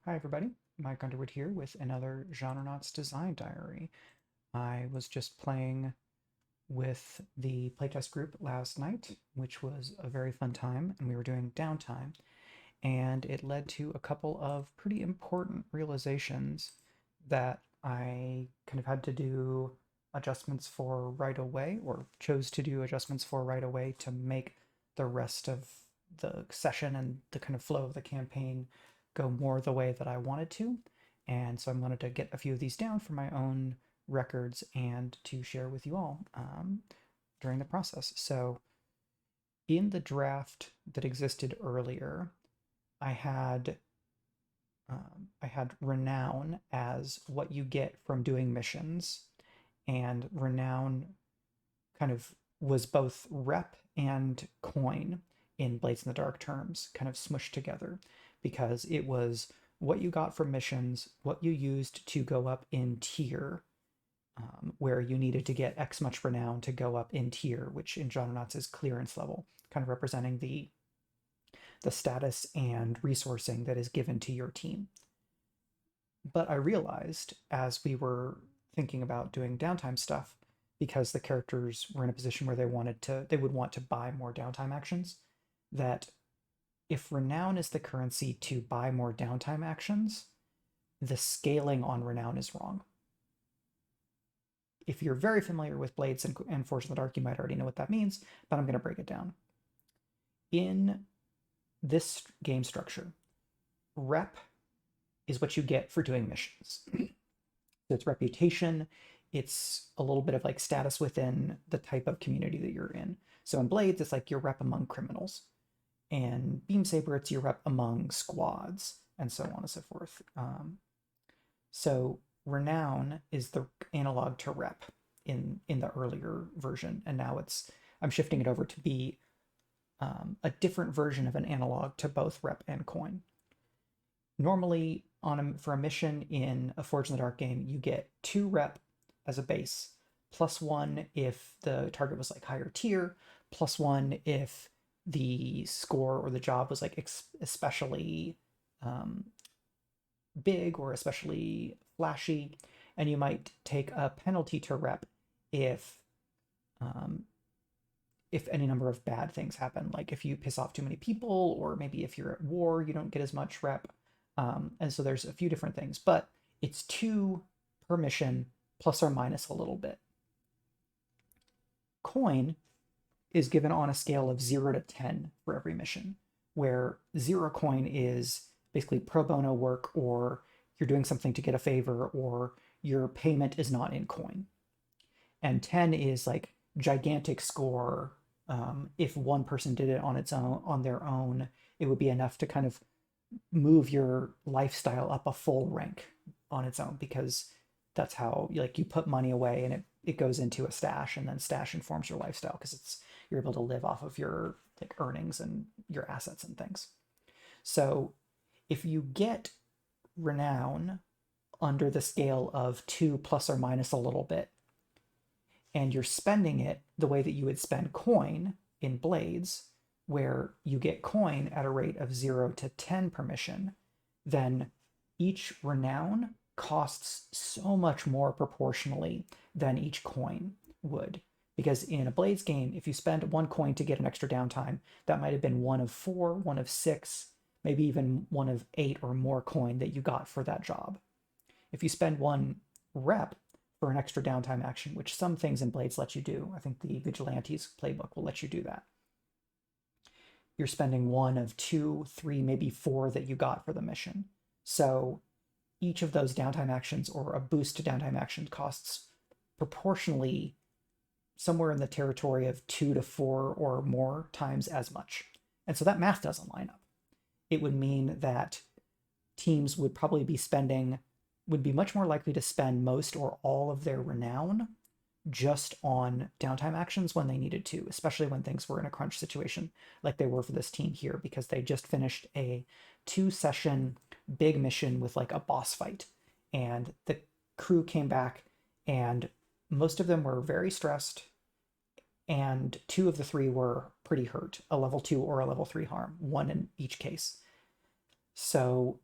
Hi everybody, Mike Underwood here with another Genrenauts design diary. I was just playing with the playtest group last night, which was a very fun time, and we were doing downtime, and it led to a couple of pretty important realizations that I kind of had to do adjustments for right away, or chose to do adjustments for right away to make the rest of the session and the kind of flow of the campaign go more the way that I wanted to. And so I wanted to get a few of these down for my own records and to share with you all during the process. So in the draft that existed earlier, I had I had renown as what you get from doing missions, and renown kind of was both rep and coin in Blades in the Dark terms, kind of smushed together, because it was what you got from missions, what you used to go up in tier, where you needed to get X much renown to go up in tier, which in Genrenauts is clearance level, kind of representing the status and resourcing that is given to your team. But I realized as we were thinking about doing downtime stuff, because the characters were in a position where they would want to buy more downtime actions, that if renown is the currency to buy more downtime actions, the scaling on renown is wrong. If you're very familiar with Blades and Forge in the Dark, you might already know what that means, but I'm going to break it down. In this game structure, rep is what you get for doing missions. So it's reputation, it's a little bit of like status within the type of community that you're in. So in Blades, it's like your rep among criminals. And Beam Saber, it's your rep among squads, and so on and so forth. So renown is the analog to rep in the earlier version, and now I'm shifting it over to be a different version of an analog to both rep and coin. Normally, for a mission in a Forge in the Dark game, you get 2 rep as a base, +1 if the target was like higher tier, +1 if the score or the job was like especially big or especially flashy, and you might take a penalty to rep if um, if any number of bad things happen, like if you piss off too many people, or maybe if you're at war, you don't get as much rep. And so there's a few different things, but it's 2 per mission, plus or minus a little bit. Coin is given on a scale of 0 to 10 for every mission, where 0 coin is basically pro bono work, or you're doing something to get a favor, or your payment is not in coin. And 10 is like gigantic score. If one person did it on their own, it would be enough to kind of move your lifestyle up a full rank on its own, because that's how like you put money away and it goes into a stash, and then stash informs your lifestyle because you're able to live off of your like earnings and your assets and things. So if you get renown under the scale of 2 plus or minus a little bit, and you're spending it the way that you would spend coin in Blades, where you get coin at a rate of 0 to 10 per mission, then each renown costs so much more proportionally than each coin would. Because in a Blades game, if you spend 1 coin to get an extra downtime, that might have been 1 of 4, 1 of 6, maybe even 1 of 8 or more coin that you got for that job. If you spend 1 rep for an extra downtime action, which some things in Blades let you do, I think the Vigilantes playbook will let you do that, you're spending 1 of 2, 3, maybe 4 that you got for the mission. So each of those downtime actions, or a boost to downtime action, costs proportionally somewhere in the territory of 2 to 4 or more times as much. And so that math doesn't line up. It would mean that teams would probably would be much more likely to spend most or all of their renown just on downtime actions when they needed to, especially when things were in a crunch situation like they were for this team here, because they just finished a 2-session big mission with like a boss fight, and the crew came back and most of them were very stressed, and 2 of the 3 were pretty hurt, a level 2 or a level 3 harm, 1 in each case. So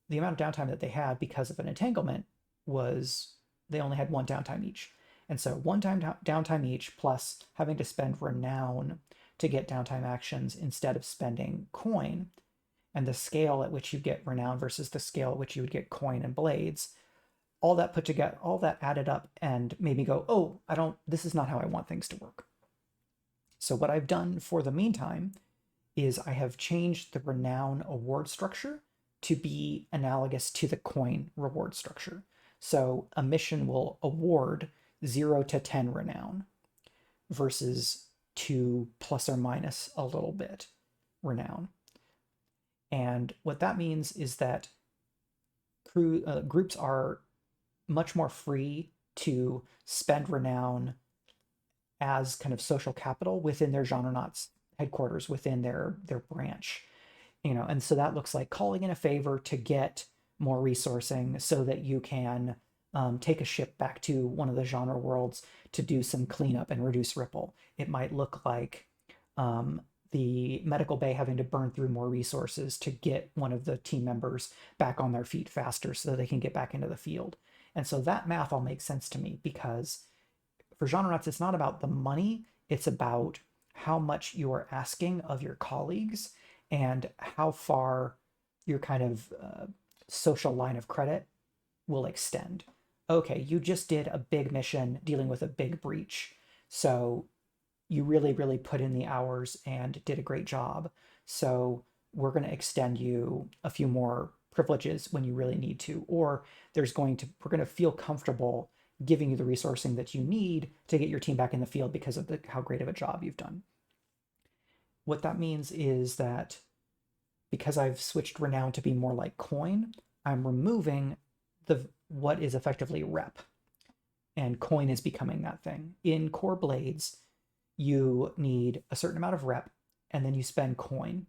the amount of downtime that they had because of an entanglement was they only had one downtime each. And so one time downtime each plus having to spend renown to get downtime actions instead of spending coin, and the scale at which you get renown versus the scale at which you would get coin and blades, all that put together, all that added up and made me go, oh, this is not how I want things to work. So what I've done for the meantime is I have changed the renown award structure to be analogous to the coin reward structure. So a mission will award 0 to 10 renown versus 2 plus or minus a little bit renown. And what that means is that groups are much more free to spend renown as kind of social capital within their Genrenauts headquarters, within their branch. And so that looks like calling in a favor to get more resourcing so that you can take a ship back to one of the genre worlds to do some cleanup and reduce ripple. It might look like the medical bay having to burn through more resources to get one of the team members back on their feet faster so that they can get back into the field. And so that math all makes sense to me, because for Genrenauts, it's not about the money, it's about how much you are asking of your colleagues and how far your kind of social line of credit will extend. Okay, you just did a big mission dealing with a big breach, so you really, really put in the hours and did a great job. So we're going to extend you a few more privileges when you really need to, or we're going to feel comfortable giving you the resourcing that you need to get your team back in the field because of how great of a job you've done. What that means is that because I've switched renown to be more like coin, I'm removing what is effectively rep, and coin is becoming that thing. In core blades, you need a certain amount of rep, and then you spend coin.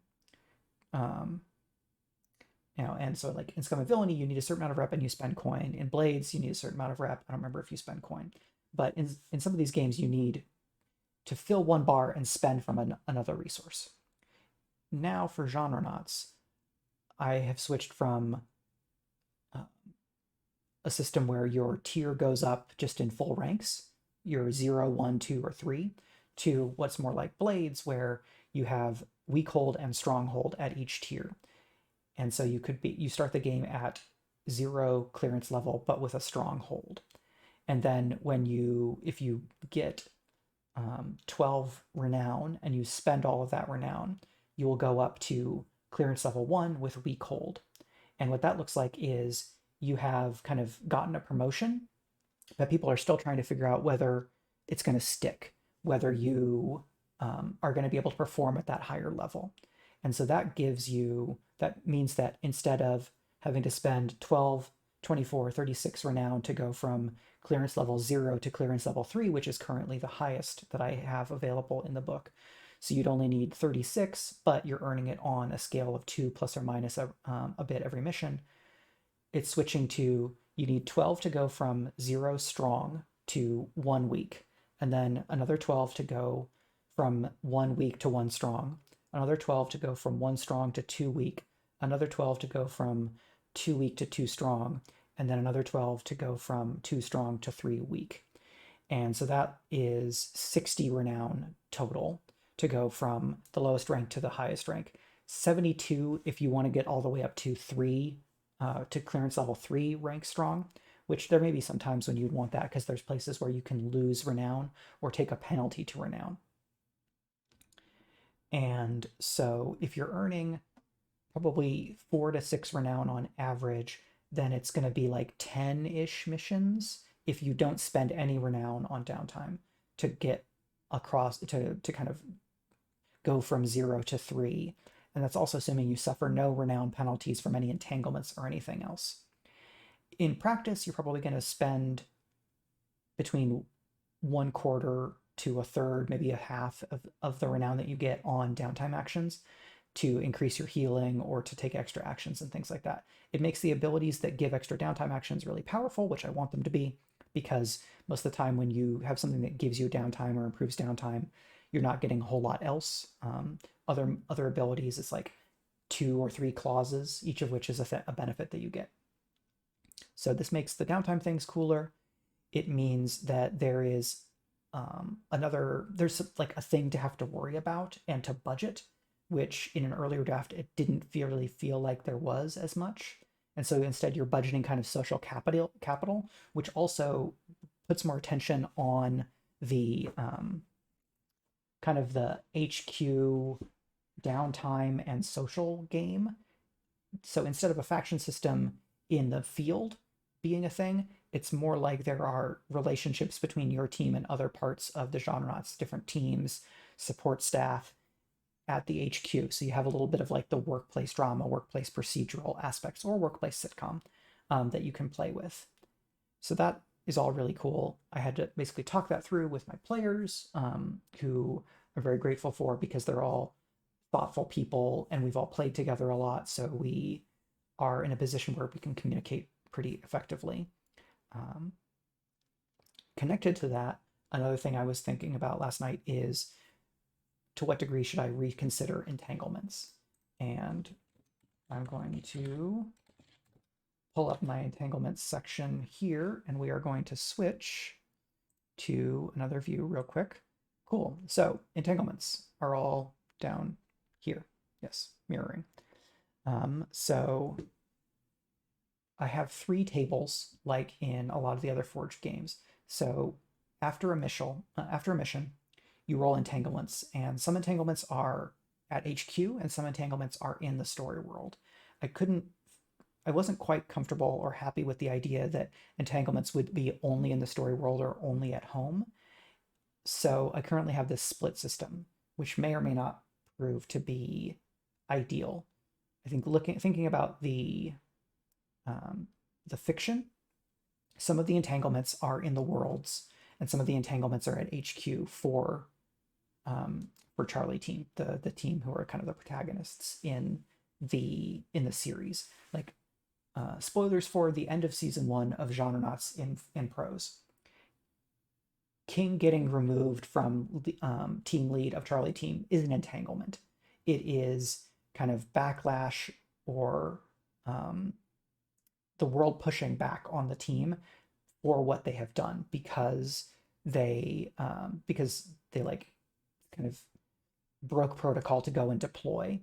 And so like in Scum of Villainy, you need a certain amount of rep and you spend coin. In Blades, you need a certain amount of rep. I don't remember if you spend coin. But in some of these games, you need to fill one bar and spend from another resource. Now for Genrenauts, I have switched from a system where your tier goes up just in full ranks, your 0, 1, 2, or 3, to what's more like Blades, where you have weak hold and strong hold at each tier. And so you start the game at 0 clearance level, but with a strong hold. And then if you get 12 renown and you spend all of that renown, you will go up to clearance level 1 with weak hold. And what that looks like is you have kind of gotten a promotion, but people are still trying to figure out whether it's going to stick, whether you are going to be able to perform at that higher level. And so that means that instead of having to spend 12, 24, 36 renown to go from clearance level 0 to clearance level 3, which is currently the highest that I have available in the book. So you'd only need 36, but you're earning it on a scale of 2 plus or minus a bit every mission. It's switching to, you need 12 to go from 0 strong to 1 weak, and then another 12 to go from 1 weak to 1 strong, another 12 to go from 1 strong to 2 weak, another 12 to go from 2 weak to 2 strong, and then another 12 to go from 2 strong to 3 weak. And so that is 60 renown total to go from the lowest rank to the highest rank. 72 if you want to get all the way up to 3, to clearance level 3 rank strong, which there may be some times when you'd want that because there's places where you can lose renown or take a penalty to renown. And so if you're earning probably 4 to 6 renown on average, then it's going to be like 10-ish missions if you don't spend any renown on downtime to get across, to kind of go from 0 to 3. And that's also assuming you suffer no renown penalties from any entanglements or anything else. In practice, you're probably going to spend between 1/4 to 1/3, maybe a half of the renown that you get on downtime actions to increase your healing or to take extra actions and things like that. It makes the abilities that give extra downtime actions really powerful, which I want them to be, because most of the time when you have something that gives you downtime or improves downtime, you're not getting a whole lot else. Other abilities, it's like 2 or 3 clauses, each of which is a benefit that you get. So this makes the downtime things cooler. It means that there is there's like a thing to have to worry about and to budget, which in an earlier draft, it didn't really feel like there was as much. And so instead you're budgeting kind of social capital, which also puts more attention on the kind of the HQ downtime and social game. So instead of a faction system in the field being a thing, it's more like there are relationships between your team and other parts of the Genrenauts, different teams, support staff at the HQ. So you have a little bit of like the workplace drama, workplace procedural aspects, or workplace sitcom that you can play with. So that is all really cool. I had to basically talk that through with my players, who I'm very grateful for because they're all thoughtful people and we've all played together a lot. So we are in a position where we can communicate pretty effectively. Connected to that, another thing I was thinking about last night is to what degree should I reconsider entanglements? And I'm going to pull up my entanglements section here, and we are going to switch to another view real quick. Cool. So entanglements are all down here. Yes, mirroring. So I have 3 tables like in a lot of the other Forged games. So after a mission, you roll entanglements, and some entanglements are at HQ and some entanglements are in the story world. I wasn't quite comfortable or happy with the idea that entanglements would be only in the story world or only at home. So I currently have this split system, which may or may not prove to be ideal. I think thinking about the fiction, some of the entanglements are in the worlds, and some of the entanglements are at HQ for Charlie team, the team who are kind of the protagonists in the series. Like spoilers for the end of season 1 of Genrenauts in prose. King getting removed from the team lead of Charlie team is an entanglement. It is kind of backlash or the world pushing back on the team for what they have done because they like kind of broke protocol to go and deploy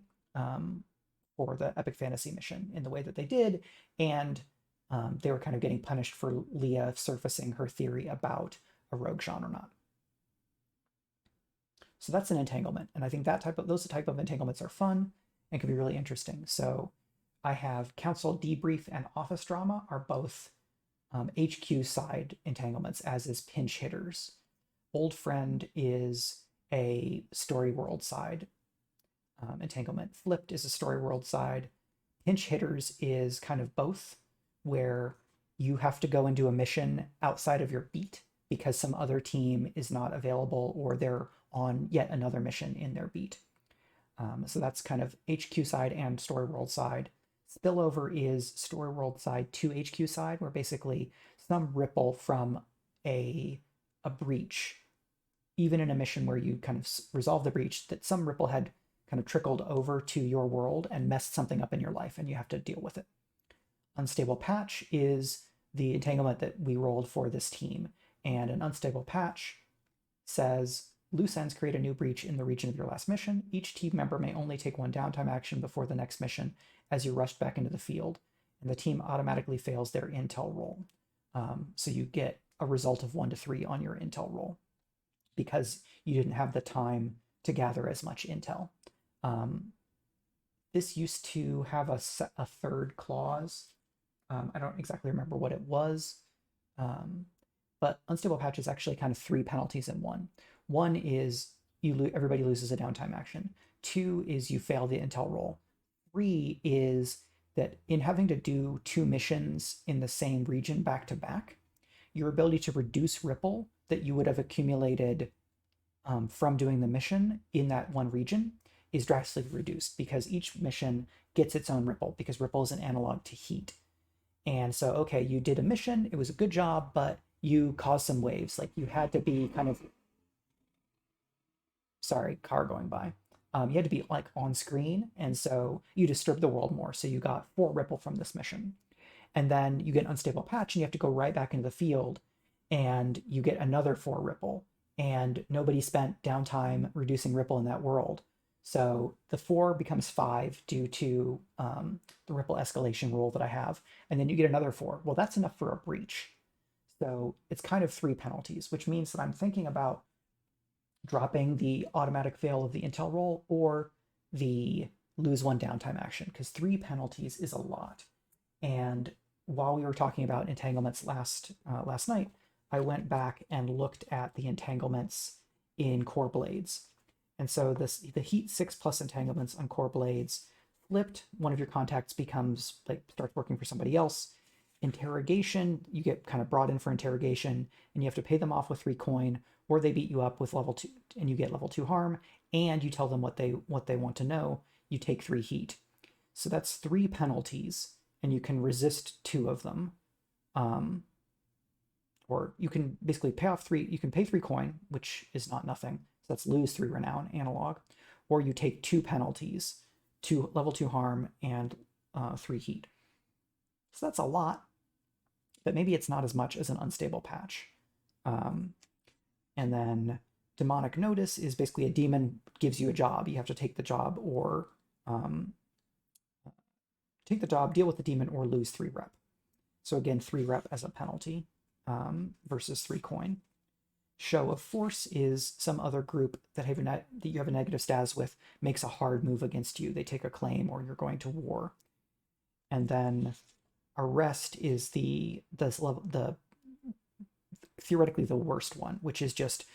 for the epic fantasy mission in the way that they did, and they were kind of getting punished for Leah surfacing her theory about a rogue Genrenaut. So that's an entanglement, and I think those type of entanglements are fun and can be really interesting. So I have council debrief and office drama are both HQ side entanglements, as is pinch hitters. Old friend is a story world side entanglement. Flipped is a story world side. Pinch hitters is kind of both, where you have to go and do a mission outside of your beat because some other team is not available or they're on yet another mission in their beat. So that's kind of HQ side and story world side. Spillover is story world side to HQ side, where basically some ripple from a breach, even in a mission where you kind of resolve the breach, that some ripple had kind of trickled over to your world and messed something up in your life, and you have to deal with it. Unstable patch is the entanglement that we rolled for this team, and an unstable patch says loose ends create a new breach in the region of your last mission. Each team member may only take 1 downtime action before the next mission as you rush back into the field, and the team automatically fails their intel roll. So you get a result of 1 to 3 on your intel roll because you didn't have the time to gather as much intel. This used to have a 3rd clause. I don't exactly remember what it was, but unstable patch is actually kind of 3 penalties in one. One is everybody loses a downtime action. 2 is you fail the intel roll. 3 is that in having to do 2 missions in the same region back to back, your ability to reduce ripple that you would have accumulated from doing the mission in that one region is drastically reduced because each mission gets its own ripple, because ripple is an analog to heat. And so, okay, you did a mission, it was a good job, but you caused some waves. Like you had to be kind of, sorry, car going by. You had to be like on screen, and so you disturb the world more. So you got 4 ripple from this mission, and then you get an unstable patch, and you have to go right back into the field, and you get another 4 ripple, and nobody spent downtime reducing ripple in that world. So the 4 becomes 5 due to the ripple escalation rule that I have, and then you get another 4. Well, that's enough for a breach. So it's kind of 3 penalties, which means that I'm thinking about dropping the automatic fail of the intel roll or the lose 1 downtime action, because 3 penalties is a lot. And while we were talking about entanglements last night, I went back and looked at the entanglements in core blades. And so the heat 6+ entanglements on core blades flipped. One of your contacts becomes like starts working for somebody else. Interrogation, you get kind of brought in for interrogation, and you have to pay them off with 3 coin, or they beat you up with level 2, and you get level 2 harm, and you tell them what they want to know. You take 3 heat. So that's 3 penalties, and you can resist 2 of them. Or you can basically pay off 3, you can pay 3 coin, which is not nothing. So that's lose 3 renown analog. Or you take 2 penalties, 2 level 2 harm, and 3 heat. So that's a lot, but maybe it's not as much as an unstable patch. And then demonic notice is basically a demon gives you a job. You have to take the job, or take the job, deal with the demon, or lose 3 rep. So again, 3 rep as a penalty versus 3 coin. Show of force is some other group that you have a negative stats with makes a hard move against you. They take a claim, or you're going to war. And then arrest is the theoretically the worst one, which is just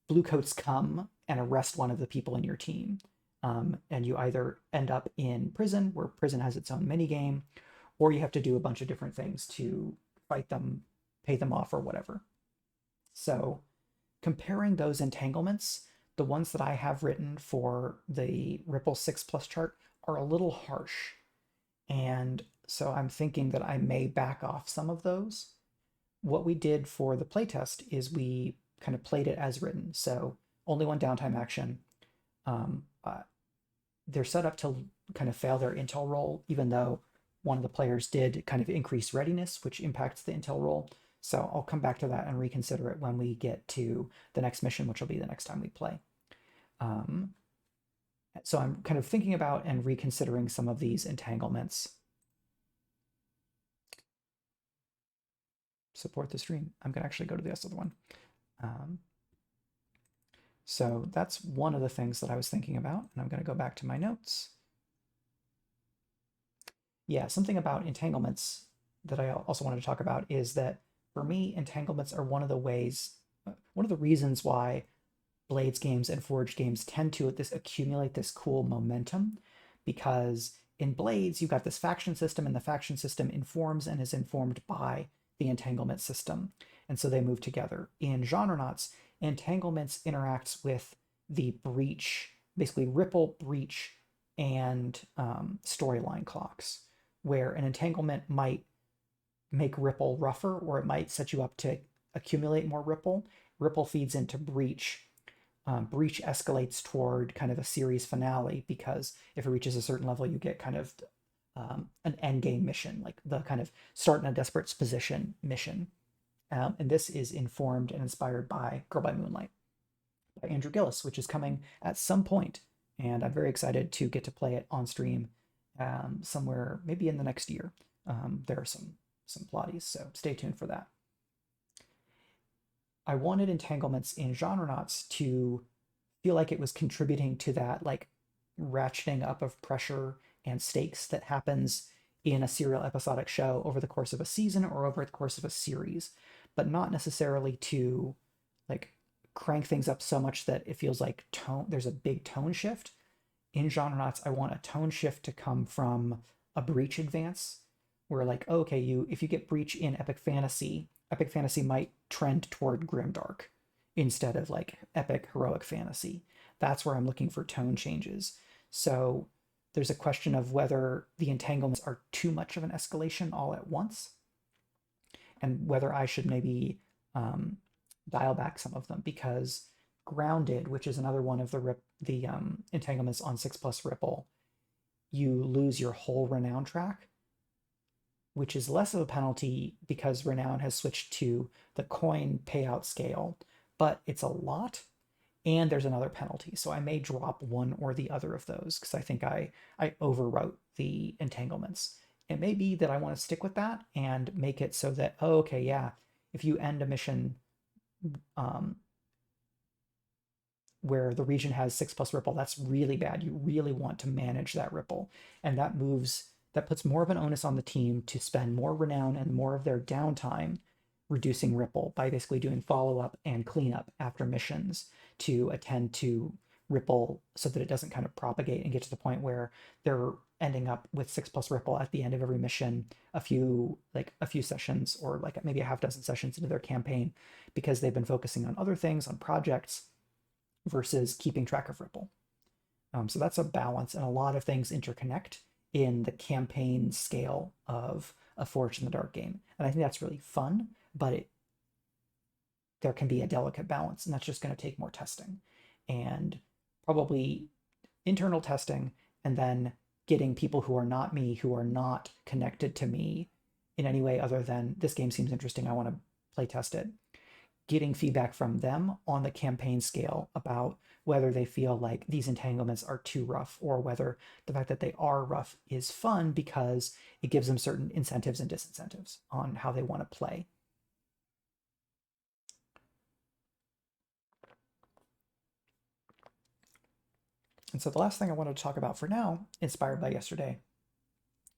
blue coats come and arrest one of the people in your team. And you either end up in prison, where prison has its own mini game, or you have to do a bunch of different things to fight them, pay them off, or whatever. So comparing those entanglements, the ones that I have written for the Ripple 6+ chart are a little harsh. And so I'm thinking that I may back off some of those. What we did for the playtest is we kind of played it as written. So only 1 downtime action. They're set up to kind of fail their intel roll, even though one of the players did kind of increase readiness, which impacts the intel roll. So I'll come back to that and reconsider it when we get to the next mission, which will be the next time we play. So I'm kind of thinking about and reconsidering some of these entanglements. Support the stream. I'm going to actually go to the other one. So that's one of the things that I was thinking about, and I'm going to go back to my notes. Yeah, something about entanglements that I also wanted to talk about is that for me, entanglements are one of the reasons why Blades games and Forge games tend to accumulate this cool momentum, because in Blades, you've got this faction system, and the faction system informs and is informed by the entanglement system. And so they move together. In Genrenauts, entanglements interacts with the breach, basically ripple, breach, and storyline clocks, where an entanglement might make ripple rougher, or it might set you up to accumulate more ripple. Ripple feeds into breach. Breach escalates toward kind of a series finale, because if it reaches a certain level, you get kind of an end game mission, like the kind of start in a desperate position mission. And this is informed and inspired by Girl by Moonlight by Andrew Gillis, which is coming at some point, and I'm very excited to get to play it on stream somewhere maybe in the next year. There are some plotties, so stay tuned for that. I wanted entanglements in Genrenauts to feel like it was contributing to that like ratcheting up of pressure and stakes that happens in a serial episodic show over the course of a season or over the course of a series, but not necessarily to like crank things up so much that it feels like there's a big tone shift. In Genrenauts, I want a tone shift to come from a breach advance, where like, oh, okay, if you get breach in epic fantasy might trend toward grimdark instead of like epic heroic fantasy. That's where I'm looking for tone changes. So there's a question of whether the entanglements are too much of an escalation all at once, and whether I should maybe dial back some of them, because grounded, which is another one of the entanglements on 6+ Ripple, you lose your whole renown track, which is less of a penalty because renown has switched to the coin payout scale, but it's a lot, and there's another penalty. So I may drop one or the other of those because I think I overwrote the entanglements. It may be that I want to stick with that and make it so that, oh, okay, yeah, if you end a mission um, where the region has 6+ Ripple, that's really bad. You really want to manage that Ripple. And that puts more of an onus on the team to spend more renown and more of their downtime reducing Ripple by basically doing follow-up and cleanup after missions to attend to Ripple so that it doesn't kind of propagate and get to the point where they're ending up with 6+ Ripple at the end of every mission, a few sessions or like maybe a half dozen sessions into their campaign because they've been focusing on other things, on projects, versus keeping track of Ripple. So that's a balance, and a lot of things interconnect in the campaign scale of a Forged in the Dark game. And I think that's really fun, but there can be a delicate balance, and that's just going to take more testing and probably internal testing, and then getting people who are not me, who are not connected to me in any way other than this game seems interesting, I want to play test it, getting feedback from them on the campaign scale about whether they feel like these entanglements are too rough or whether the fact that they are rough is fun because it gives them certain incentives and disincentives on how they want to play. And so the last thing I wanted to talk about for now, inspired by yesterday,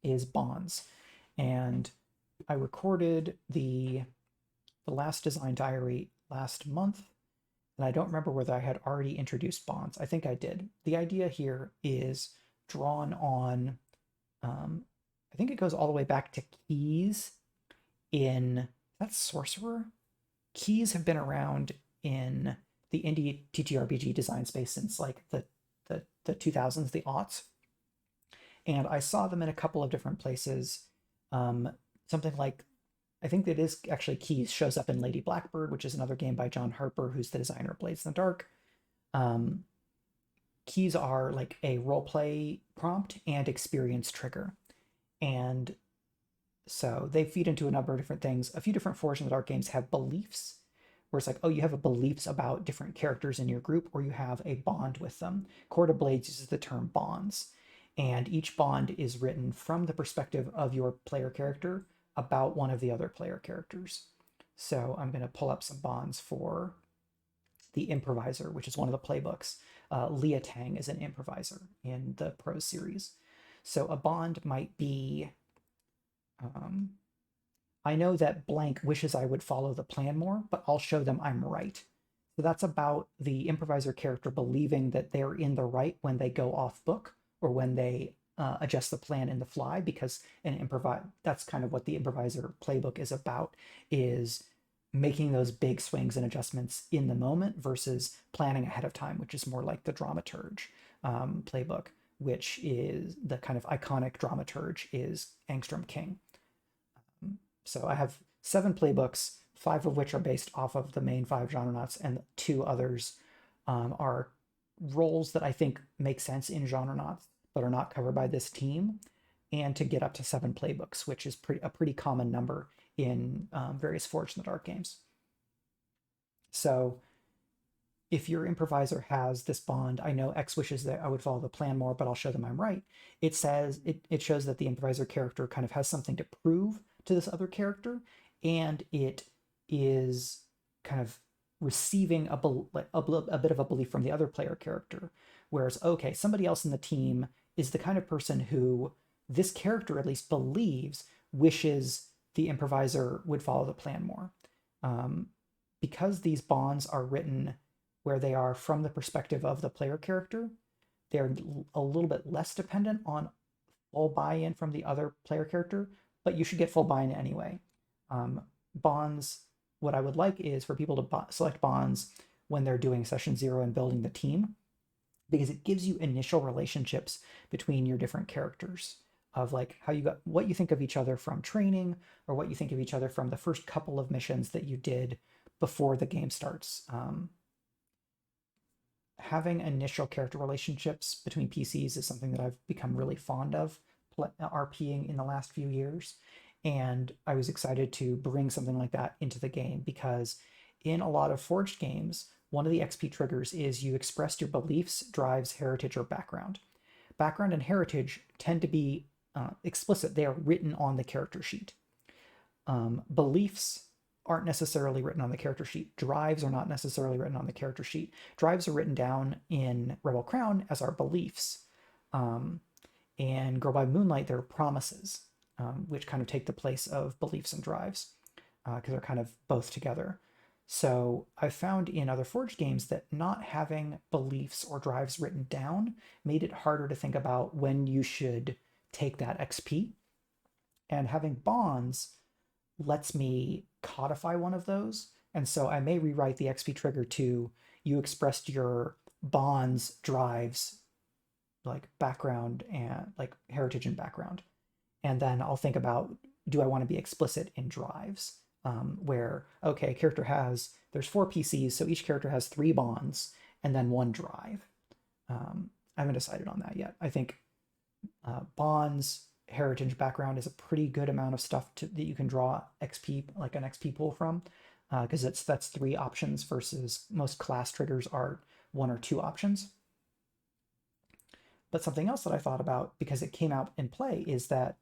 is bonds. And I recorded the last design diary last month, and I don't remember whether I had already introduced bonds. I think I did. The idea here is drawn on, I think it goes all the way back to keys in, that's Sorcerer? Keys have been around in the indie TTRPG design space since like the 2000s, the aughts. And I saw them in a couple of different places. Something like, I think that is actually Keys shows up in Lady Blackbird, which is another game by John Harper, who's the designer of Blades in the Dark. Keys are like a roleplay prompt and experience trigger. And so they feed into a number of different things. A few different Forged in the Dark games have beliefs, where it's like, oh, you have a beliefs about different characters in your group, or you have a bond with them. Court of Blades uses the term bonds, and each bond is written from the perspective of your player character about one of the other player characters. So I'm going to pull up some bonds for the improviser, which is one of the playbooks. Leah Tang is an improviser in the Prose series. So a bond might be, I know that blank wishes I would follow the plan more, but I'll show them I'm right. So that's about the improviser character believing that they're in the right when they go off book or when they adjust the plan in the fly, because that's kind of what the improviser playbook is about, is making those big swings and adjustments in the moment versus planning ahead of time, which is more like the dramaturge playbook, which is the kind of iconic dramaturge is Angstrom King. So I have 7 playbooks, 5 of which are based off of the main 5 Genrenauts, and 2 others are roles that I think make sense in Genrenauts, but are not covered by this team, and to get up to 7 playbooks, which is a pretty common number in various Forged in the Dark games. So if your improviser has this bond, I know X wishes that I would follow the plan more, but I'll show them I'm right. It says, it shows that the improviser character kind of has something to prove to this other character, and it is kind of receiving a bit of a belief from the other player character. Whereas, okay, somebody else in the team is the kind of person who this character at least believes wishes the improviser would follow the plan more. Because these bonds are written where they are from the perspective of the player character, they're a little bit less dependent on full buy-in from the other player character, but you should get full buy-in anyway. Bonds, what I would like is for people to select bonds when they're doing session 0 and building the team, because it gives you initial relationships between your different characters of like what you think of each other from training, or what you think of each other from the first couple of missions that you did before the game starts. having initial character relationships between PCs is something that I've become really fond of RPing in the last few years. And I was excited to bring something like that into the game because in a lot of Forged games, one of the XP triggers is you expressed your beliefs, drives, heritage, or background. Background and heritage tend to be explicit, they are written on the character sheet. Beliefs aren't necessarily written on the character sheet. Drives are not necessarily written on the character sheet. Drives are written down in Rebel Crown as our beliefs. Um, and Girl by Moonlight, they're promises, which kind of take the place of beliefs and drives because they're kind of both together. So I've found in other Forged games that not having beliefs or drives written down made it harder to think about when you should take that XP. And having bonds lets me codify one of those. And so I may rewrite the XP trigger to you expressed your bonds, drives, like background and like heritage and background. And then I'll think about, do I want to be explicit in drives? Where, okay, character there's 4 PCs, so each character has 3 bonds and then 1 drive. I haven't decided on that yet. I think bonds, heritage, background is a pretty good amount of stuff that you can draw XP, like an XP pool from, because that's 3 options versus most class triggers are 1 or 2 options. But something else that I thought about because it came out in play is that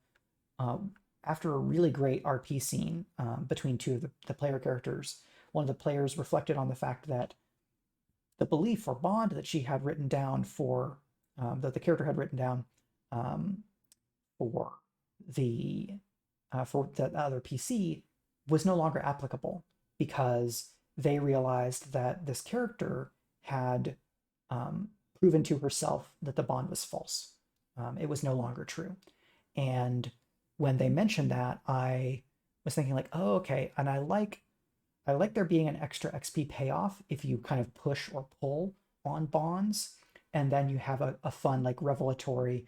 after a really great RP scene between 2 of the player characters, one of the players reflected on the fact that the belief or bond that she had written down that the character had written down for the other PC was no longer applicable because they realized that this character had proven to herself that the bond was false. It was no longer true. And when they mentioned that, I was thinking like, oh, okay. And I like there being an extra XP payoff if you kind of push or pull on bonds, and then you have a fun like revelatory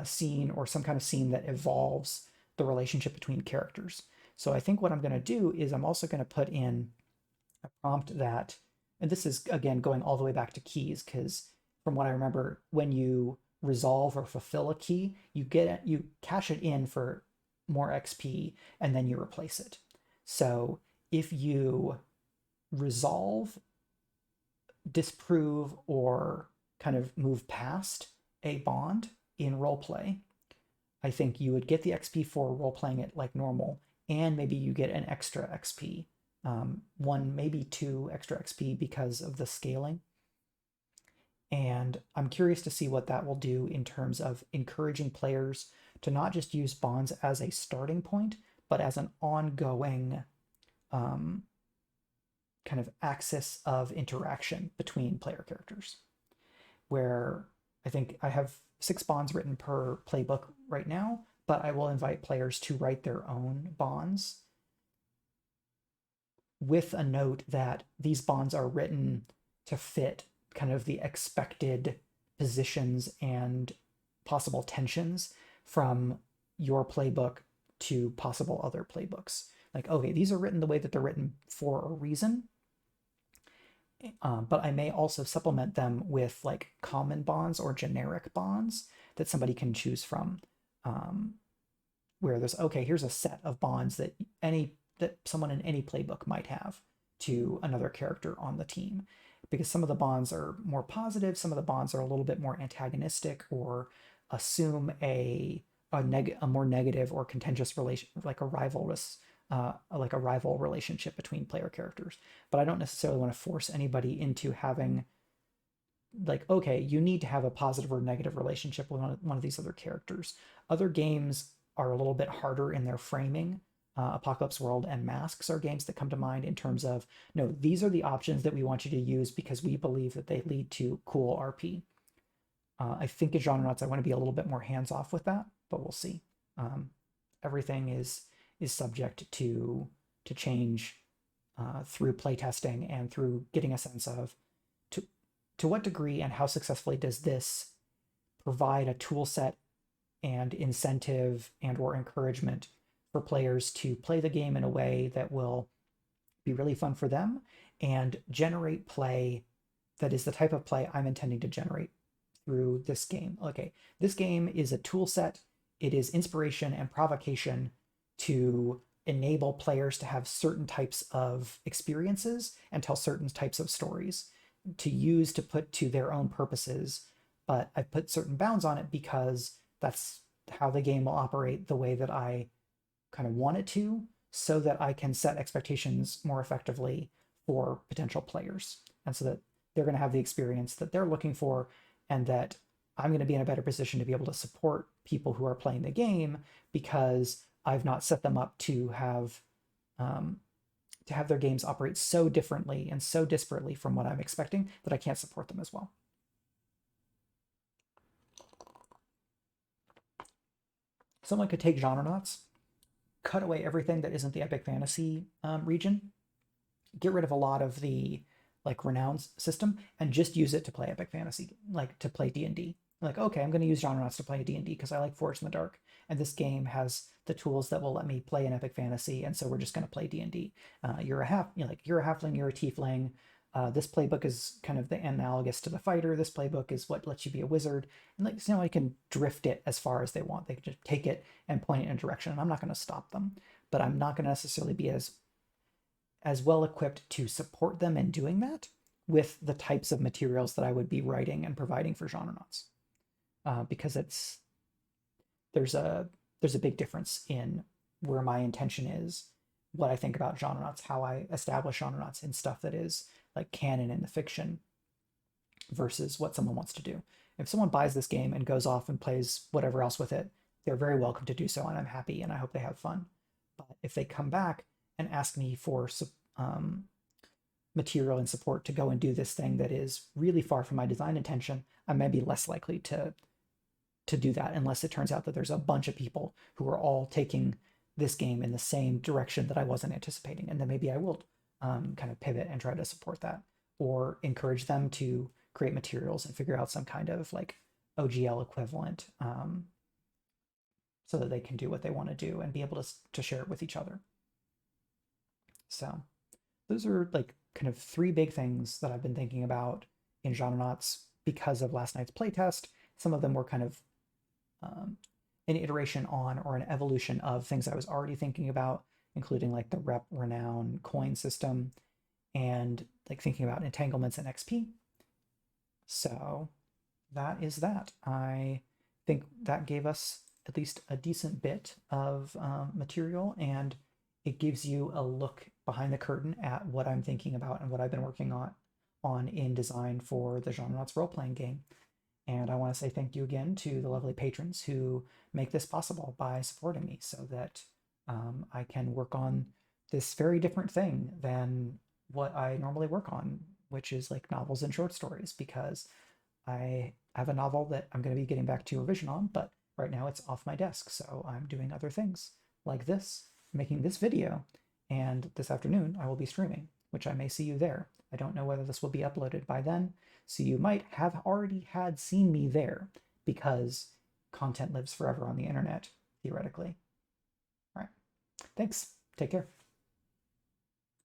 scene or some kind of scene that evolves the relationship between characters. So I think what I'm going to do is I'm also going to put in a prompt that, and this is again going all the way back to keys, because from what I remember, when you resolve or fulfill a key, you cash it in for more XP and then you replace it. So if you resolve, disprove, or kind of move past a bond in roleplay, I think you would get the XP for roleplaying it like normal, and maybe you get an extra XP, 1, maybe 2 extra XP because of the scaling. And I'm curious to see what that will do in terms of encouraging players to not just use bonds as a starting point, but as an ongoing kind of axis of interaction between player characters. Where I think I have 6 bonds written per playbook right now, but I will invite players to write their own bonds with a note that these bonds are written to fit kind of the expected positions and possible tensions from your playbook to possible other playbooks. Like, okay, these are written the way that they're written for a reason, but I may also supplement them with like common bonds or generic bonds that somebody can choose from. Where there's, okay, here's a set of bonds that someone in any playbook might have to another character on the team, because some of the bonds are more positive, some of the bonds are a little bit more antagonistic or assume a more negative or contentious relation, like a rival relationship between player characters. But I don't necessarily want to force anybody into having like, okay, you need to have a positive or negative relationship with one of these other characters. Other games are a little bit harder in their framing. Apocalypse World and Masks are games that come to mind in terms of, no, these are the options that we want you to use because we believe that they lead to cool RP. I think in Genrenauts I want to be a little bit more hands off with that, but we'll see. Everything is subject to change through playtesting and through getting a sense of to what degree and how successfully does this provide a tool set and incentive and or encouragement for players to play the game in a way that will be really fun for them and generate play that is the type of play I'm intending to generate through this game. Okay, this game is a tool set. It is inspiration and provocation to enable players to have certain types of experiences and tell certain types of stories to use to put to their own purposes. But I've put certain bounds on it because that's how the game will operate the way that I kind of want it to, so that I can set expectations more effectively for potential players. And so that they're going to have the experience that they're looking for, and that I'm going to be in a better position to be able to support people who are playing the game because I've not set them up um, to have their games operate so differently and so disparately from what I'm expecting that I can't support them as well. Someone could take Genrenauts, cut away everything that isn't the epic fantasy region, get rid of a lot of the like renown system, and just use it to play epic fantasy, like to play D&D. Like, okay, I'm going to use Genrenauts to play D&D because I like Forged in the Dark, and this game has the tools that will let me play an epic fantasy, and so we're just going to play D&D. You're a halfling, you're a tiefling. This playbook is kind of the analogous to the fighter. This playbook is what lets you be a wizard, and like I can drift it as far as they want. They can just take it and point it in a direction, and I'm not going to stop them. But I'm not going to necessarily be as well equipped to support them in doing that with the types of materials that I would be writing and providing for Genrenauts, because there's a big difference in where my intention is, what I think about Genrenauts, how I establish Genrenauts in stuff that is like canon in the fiction versus what someone wants to do. If someone buys this game and goes off and plays whatever else with it, they're very welcome to do so, and I'm happy and I hope they have fun. But if they come back and ask me for material and support to go and do this thing that is really far from my design intention, I may be less likely to do that unless it turns out that there's a bunch of people who are all taking this game in the same direction that I wasn't anticipating. And then maybe I will kind of pivot and try to support that, or encourage them to create materials and figure out some kind of like OGL equivalent, so that they can do what they want to do and be able to share it with each other. So those are like kind of three big things that I've been thinking about in Genrenauts because of last night's playtest. Some of them were kind of an iteration on or an evolution of things I was already thinking about, including like the rep renown coin system and like thinking about entanglements and XP. So that is that. I think that gave us at least a decent bit of material, and it gives you a look behind the curtain at what I'm thinking about and what I've been working on in design for the Genrenauts role-playing game. And I want to say thank you again to the lovely patrons who make this possible by supporting me, so that I can work on this very different thing than what I normally work on, which is like novels and short stories, because I have a novel that I'm going to be getting back to revision on, but right now it's off my desk. So I'm doing other things like this, making this video, and this afternoon I will be streaming, which I may see you there. I don't know whether this will be uploaded by then, so you might have already seen me there, because content lives forever on the internet, theoretically. All right. Thanks. Take care.